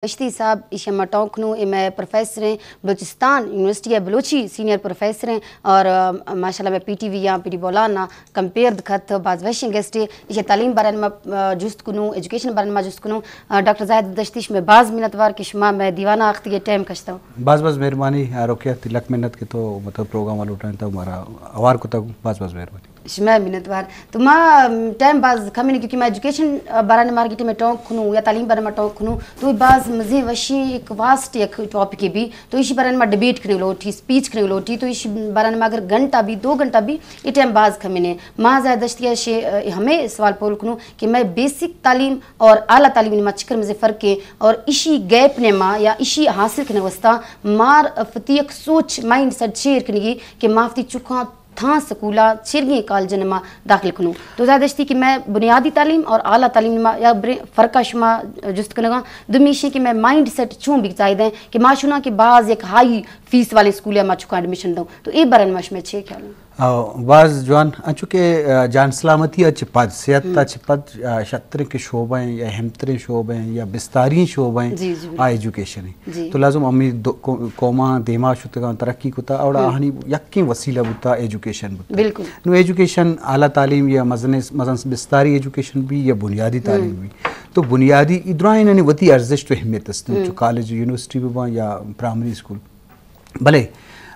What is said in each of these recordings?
بشتی صاحب ایشما ٹونکنو میں پروفیسر ہیں Balochistan university Balochi senior professor ہیں اور ماشاءاللہ میں پی ٹی وی یا پی ٹی بولانا کمپیئر دکھت بعض ویشن گیسٹ یہ تعلیم بارن ما جست کنو ایجوکیشن بارن ما جست کنو ڈاکٹر زاہد دشتیش میں بعض منتوار کے شما میں دیوانہ آختی ٹائم کشتا ہوں بعض مہربانی روکیا تلک منت کے تو مطلب پروگرام والا اٹھائیں تو ہمارا اوار کو تک بعض مہربانی شما منتوار تو ما ٹائم بعض کمی نہیں کیونکہ میں ایجوکیشن بارن مارکیٹ میں ٹونک کھنوں یا تعلیم بارن ما ٹونک کھنوں تو بعض مزے وشی ایک واسٹ ایک ٹاپک بھی تو اسی بارن ما ڈیبیٹ کرنے لوٹی سپیچ کرنے لوٹی تو اسی بارن ما اگر گھنٹہ بھی 2 گھنٹہ بھی یہ ٹائم بعض کمی نہیں ماں زیادہ دشتی ہمیں سوال پول کنوں کہ میں بیسک تعلیم اور اعلیٰ تعلیم ما چکر مزے فرق ہے اور اسی گیپ نے ما یا اسی حاصل کرنے وسطہ مار فتیق سوچ مائنڈ سیٹ شیئر کرنے گی کہ مافتی چکاں تھا سکولا چرگی کالجن ما داخل کنوں تو زیادہ دشتی کہ میں بنیادی تعلیم اور اعلیٰ تعلیم ما یا فرقہ شما جست کنگا دمیشی کہ میں مائنڈ سیٹ چون بھی چاہیے دیں کہ ما شنا کہ بعض ایک ہائی فیس والے اسکول یا ما چکا ایڈمیشن دوں تو اے برن مش میں چھے خیال بعض جوان چونکہ جان سلامتی اچ پد صحت اچ پد شطر کے شعبیں یا ہمتریں شعبیں یا بستاری شعبیں ایجوکیشن ہے تو لازم امی قوما دیما شتگان ترقی کتا اور آہنی یقین وسیلہ بتا ایجوکیشن بتا بالکل نو ایجوکیشن اعلیٰ تعلیم یا مثلا بستاری ایجوکیشن بھی یا بنیادی تعلیم بھی تو بنیادی ادرائن یعنی وتی ارزش تو اہمیت است جو کالج یونیورسٹی بھی یا پرائمری اسکول بھلے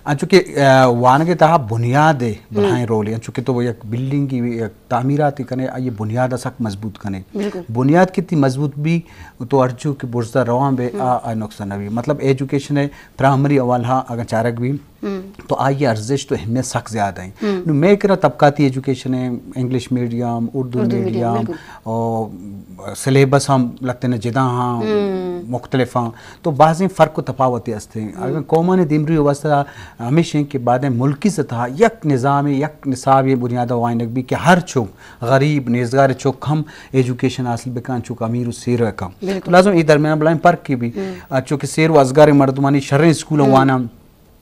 چونکہ وانگے تہا بنیاد بڑھائیں رول ہیں چونکہ تو وہ یک بلڈنگ کی تعمیرات کنے یہ بنیاد سخت مضبوط کنے بنیاد کتنی مضبوط بھی تو ارچو کہ برزہ روان بے نقصان بھی مطلب ایجوکیشن ہے پرائمری اول ہاں اگر چارک بھی تو آئیے ارزش تو اہمیت سخت زیادہ ہیں میں کہنا طبقاتی ایجوکیشن ہے انگلش میڈیم اردو میڈیم اور سلیبس ہم لگتے ہیں جدا ہاں مختلف ہاں تو بعضیں فرق و تفاوتی ہستے ہیں اگر قوما نے دیمری واسطہ ہمیشہ کے بعد ملکی سے تھا یک نظام یک نصاب یہ بنیاد وائنک بھی کہ ہر چوک غریب نیزگار چوک ہم ایجوکیشن حاصل بکان چوک امیر و سیر کم تو لازم یہ درمیان بلائیں فرق کی بھی چونکہ سیر و ازگار مردمانی شرعی اسکول وانا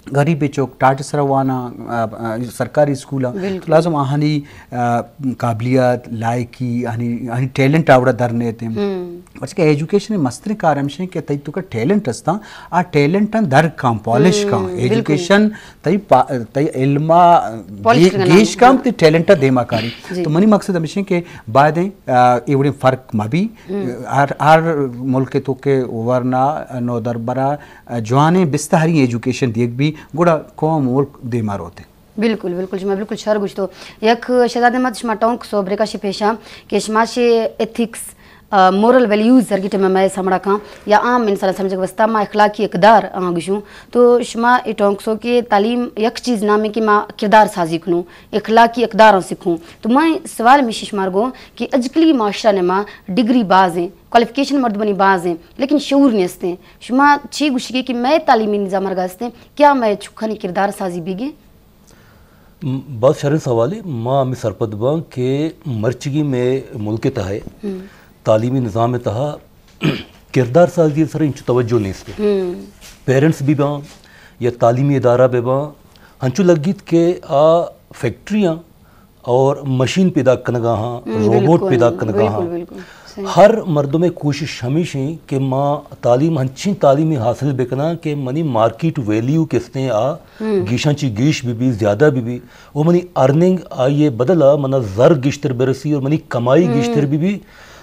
غریب چوک ٹاٹ سر وانا سرکاری اسکول لازم آہنی قابلیت لائکی آہنی ٹیلنٹ آوڑا درنے تھے بس کہ ایجوکیشن مستر کارمشیں کہ تی تو کا ٹیلنٹ استا آ ٹیلنٹ در کام پالش کام ایجوکیشن تی علمہ گیش کام تی ٹیلنٹ دیما کاری تو منی مقصد ہمیشہ کہ بعدیں ایوڑی فرق مبی ہر ملک تو کہ ورنہ نو دربرہ جوانے بستہری ایجوکیشن دیکھ بھی گوڑا قوم ملک دیمار ہوتے بالکل بالکل شما بالکل شر گوشتو یک شہزاد احمد شما ٹونک سو بریکا شی پیشا کہ شما شے ایتھکس مورل ویلیوز زرگیٹ میں سمڑا کھاں یا عام انسان سمجھے وسطہ ما اخلاقی اقدار گشوں تو شما ٹونک سو کہ تعلیم یک چیز نام ہے کہ ما کردار سازی کنوں اخلاقی اقدار سکھوں تو میں سوال میں شمار گو کہ اجکلی معاشرہ نے ما ڈگری باز ہیں کوالیفیکیشن مردمانی باز ہیں لیکن شعور نہیں ہستے شما چھ گوشی کہ میں تعلیمی نظام ارگا ہستے کیا میں چھکھنی کردار سازی بیگے بہت شرح سوال ہے ماں ہمیں سرپد باں کہ مرچگی میں ملک تہا ہے تعلیمی نظام تہا کردار سازی سر انچو توجہ نہیں سکتے پیرنٹس بھی باں یا تعلیمی ادارہ بھی باں ہنچو لگیت کہ فیکٹریاں اور مشین پیدا کنگا ہاں روبوٹ پیدا کنگا ہاں ہر مردوں میں کوشش ہمیشہ کہ ماں تعلیم ہنچین تعلیمی حاصل بکنا کہ منی مارکیٹ ویلیو کستے گیشاں چی گیش بھی زیادہ بھی وہ منی ارننگ آئیے بدلا منا زر گیشتر برسی اور منی کمائی گیشتر بھی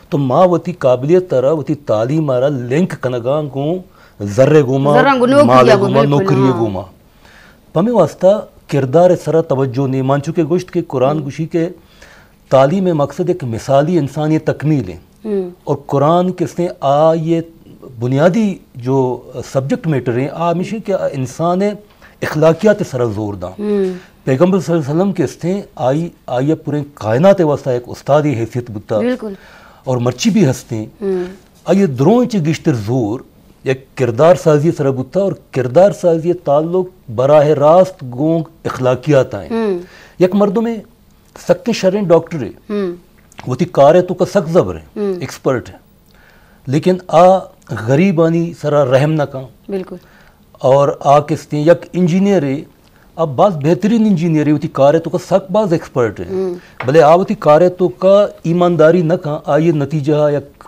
تو ماں وتی قابلیت ترہ وتی تعلیم آرہ لنک کنگاں کو ذرے گوما مالے گوما نوکری گوما پمی واسطہ کردار سرہ توجہ نہیں مان چکے گوشت کہ قرآن گوشی کے تعلیم مقصد ایک مثالی انسانی تکمیل ہے اور قرآن کس نے یہ بنیادی جو سبجیکٹ میٹر ہیں ہمیشہ کہ انسان اخلاقیات سرہ زور دا پیغمبر صلی اللہ علیہ وسلم کس نے آئی پورے کائنات واسطہ ایک استادی حیثیت بتا اور مرچی بھی ہستے ہیں آئیے دروں چی گشتر زور یک کردار سازی سرہ بتا اور کردار سازی تعلق براہ راست گونگ اخلاقیات آئیں یک مردوں میں سکتے شرعین ڈاکٹر ہے وہ تی کار ہے تو کا سخت زبر ہے ایکسپرٹ ہے لیکن غریبانی سرا رحم نہ کام بالکل اور کس نے یک انجینئر ہے اب بعض بہترین انجینئر ہے وہ تی کار ہے تو کا سخت بعض ایکسپرٹ ہے بھلے وہ تی کار ہے تو کا ایمانداری نہ کام آئیے نتیجہ یک